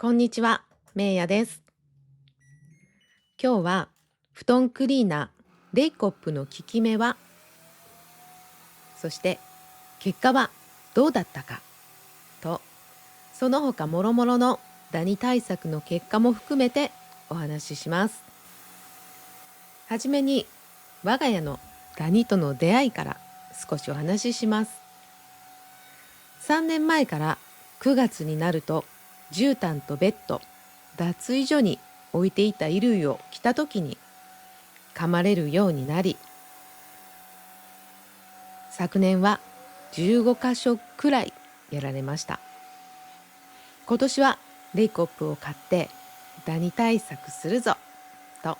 こんにちは、めいやです。今日は布団クリーナーレイコップの効き目は、そして結果はどうだったかと、その他もろもろのダニ対策の結果も含めてお話しします。はじめに我が家のダニとの出会いから少しお話しします。3年前から9月になると、絨毯とベッド、脱衣所に置いていた衣類を着た時に噛まれるようになり、昨年は15箇所くらいやられました。今年はレイコップを買ってダニ対策するぞと、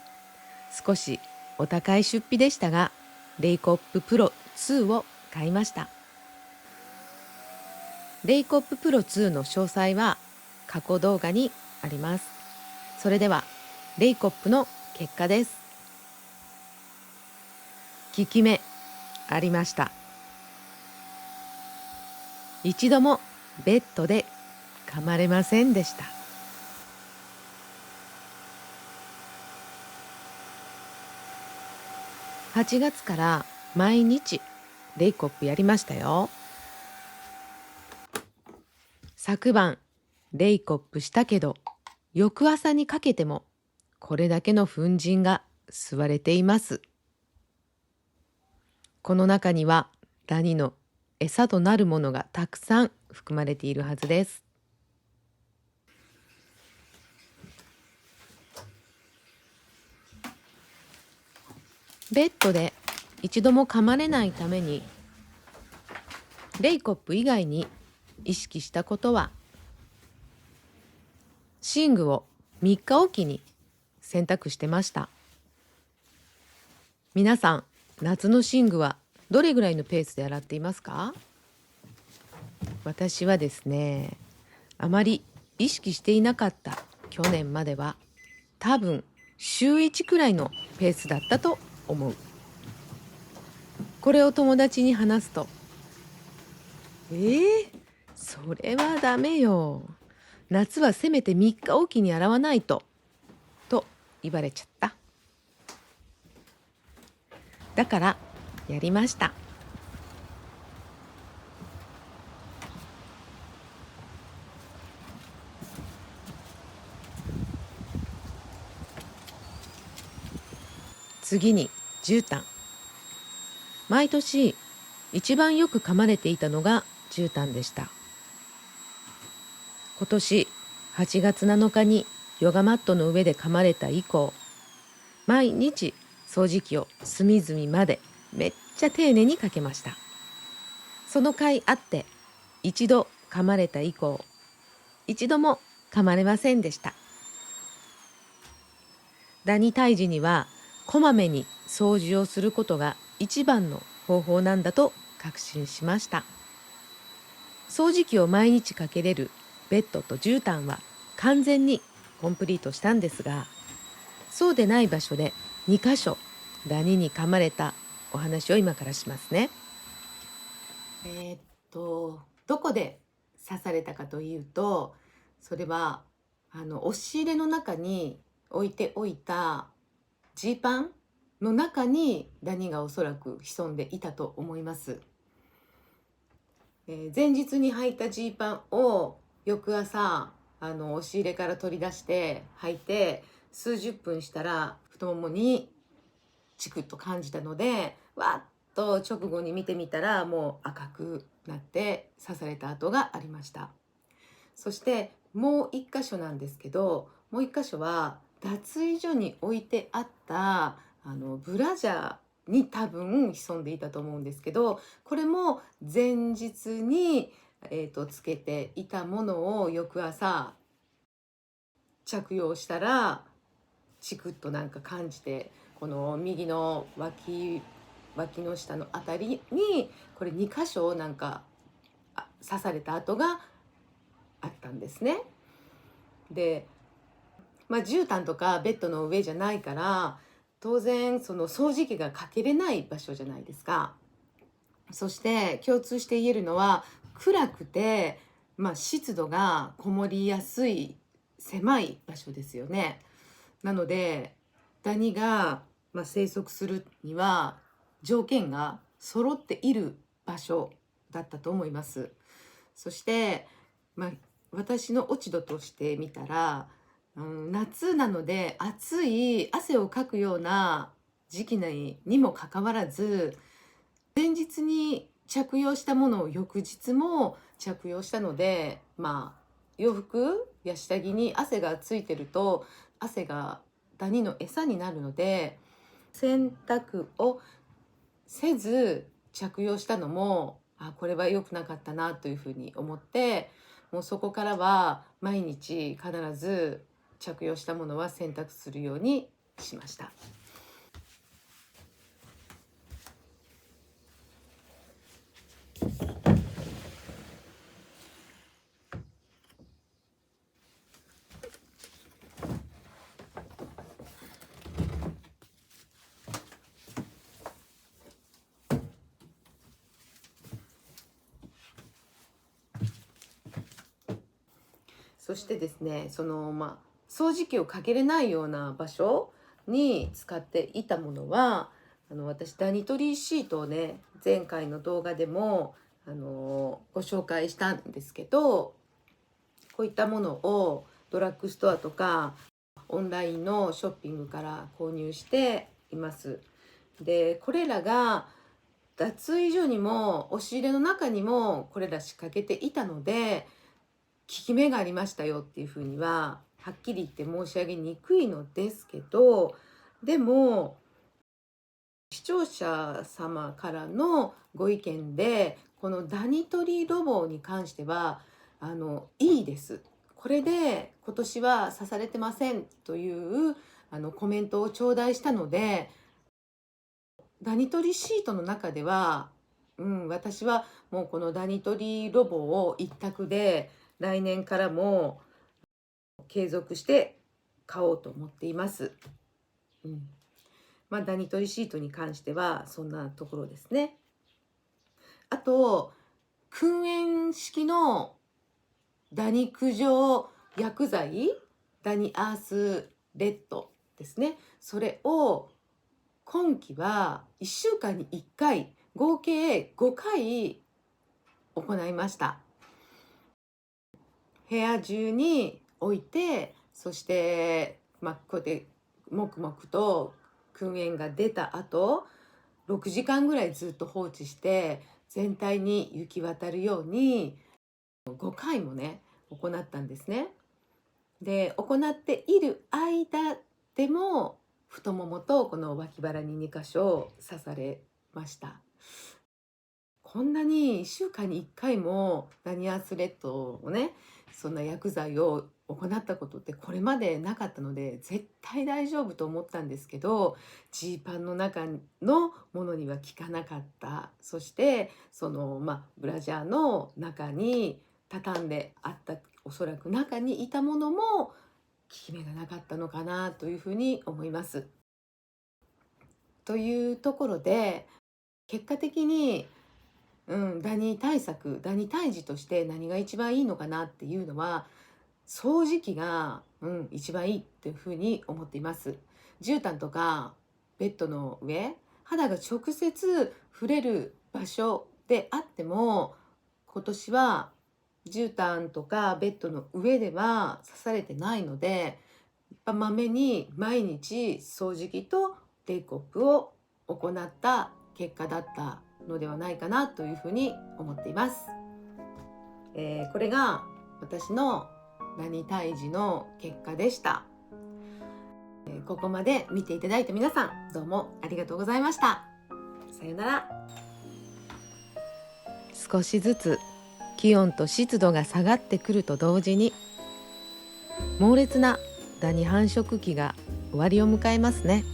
少しお高い出費でしたが、レイコッププロ2を買いました。レイコッププロ2の詳細は過去動画にあります。それではレイコップの結果です。効き目ありました。一度もベッドで噛まれませんでした。8月から毎日レイコップやりましたよ。昨晩レイコップしたけど、翌朝にかけてもこれだけの粉塵が吸われています。この中にはダニの餌となるものがたくさん含まれているはずです。ベッドで一度も噛まれないために、レイコップ以外に意識したことは、寝具を3日おきに洗濯してました。皆さん、夏の寝具はどれぐらいのペースで洗っていますか？私はですね、あまり意識していなかった去年までは、多分週1くらいのペースだったと思う。これを友達に話すと、それはダメよ。夏はせめて3日おきに洗わないと、と言われちゃった。だからやりました。次に絨毯。毎年一番よく噛まれていたのが絨毯でした。今年8月7日にヨガマットの上で噛まれた以降、毎日掃除機を隅々までめっちゃ丁寧にかけました。その甲斐あって、一度噛まれた以降、一度も噛まれませんでした。ダニ退治にはこまめに掃除をすることが一番の方法なんだと確信しました。掃除機を毎日かけれるベッドと絨毯は完全にコンプリートしたんですが、そうでない場所で2箇所ダニに噛まれたお話を今からしますね。どこで刺されたかというと、それは押し入れの中に置いておいたジーパンの中にダニがおそらく潜んでいたと思います。前日に履いたジーパンを翌朝押し入れから取り出して履いて、数十分したら太ももにチクッと感じたので、わっと直後に見てみたらもう赤くなって刺された跡がありました。そしてもう一箇所なんですけど、もう一箇所は脱衣所に置いてあったブラジャーに多分潜んでいたと思うんですけど、これも前日に、つけていたものを翌朝着用したらチクッとなんか感じて、この右の脇の下のあたりにこれ2箇所なんか刺された跡があったんですね。で、絨毯とかベッドの上じゃないから、当然その掃除機がかけれない場所じゃないですか。そして共通して言えるのは、暗くて、湿度がこもりやすい狭い場所ですよね。なのでダニが、生息するには条件が揃っている場所だったと思います。そして、私の落ち度としてみたら、夏なので暑い汗をかくような時期にもかかわらず、前日に着用したものを翌日も着用したので、洋服や下着に汗がついてると汗がダニの餌になるので、洗濯をせず着用したのもこれは良くなかったなというふうに思って、もうそこからは毎日必ず着用したものは洗濯するようにしました。そしてですね、掃除機をかけれないような場所に使っていたものは、私ダニ取りシートをね、前回の動画でもご紹介したんですけど、こういったものをドラッグストアとかオンラインのショッピングから購入しています。で、これらが脱衣所にも押し入れの中にもこれら仕掛けていたので、効き目がありましたよっていうふうにははっきり言って申し上げにくいのですけど、でも視聴者様からのご意見でこのダニ取りロボに関してはいいです、これで今年は刺されてませんというコメントを頂戴したので、ダニ取りシートの中では、私はもうこのダニ取りロボを一択で来年からも継続して買おうと思っています。ダニ取りシートに関してはそんなところですね。あと、燻煙式のダニ駆除薬剤、ダニアースレッドですね。それを今期は1週間に1回、合計5回行いました。部屋中に置いて、そして、こうやって黙々と燻煙が出た後、6時間ぐらいずっと放置して全体に行き渡るように5回もね行ったんですね。で、行っている間でも太ももとこの脇腹に2箇所刺されました。こんなに1週間に1回もダニアースレッドをね、そんな薬剤を行ったことってこれまでなかったので、絶対大丈夫と思ったんですけど、ジーパンの中のものには効かなかった。そしてそのブラジャーの中に畳んであった、おそらく中にいたものも効き目がなかったのかなというふうに思います。というところで、結果的にダニ対策、ダニ退治として何が一番いいのかなっていうのは、掃除機が、一番いいっていうふうに思っています。絨毯とかベッドの上、肌が直接触れる場所であっても、今年は絨毯とかベッドの上では刺されてないので、まめに毎日掃除機とレイコップを行った結果だったのではないかなというふうに思っています。これが私のダニ退治の結果でした。ここまで見ていただいた皆さん、どうもありがとうございました。さよなら。少しずつ気温と湿度が下がってくると同時に、猛烈なダニ繁殖期が終わりを迎えますね。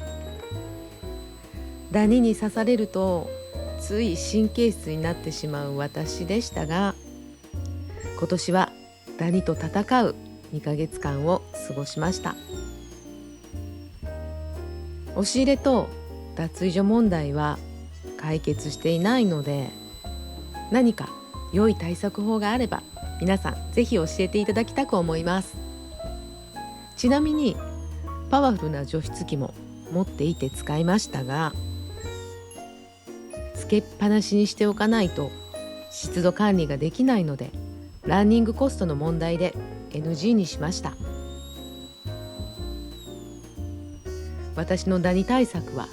ダニに刺されるとつい神経質になってしまう私でしたが、今年はダニと戦う2ヶ月間を過ごしました。押し入れと脱衣所問題は解決していないので、何か良い対策法があれば皆さんぜひ教えていただきたく思います。ちなみにパワフルな除湿機も持っていて使いましたが、つけっぱなしにしておかないと湿度管理ができないので、ランニングコストの問題で NG にしました。私のダニ対策は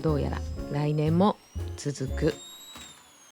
どうやら来年も続く。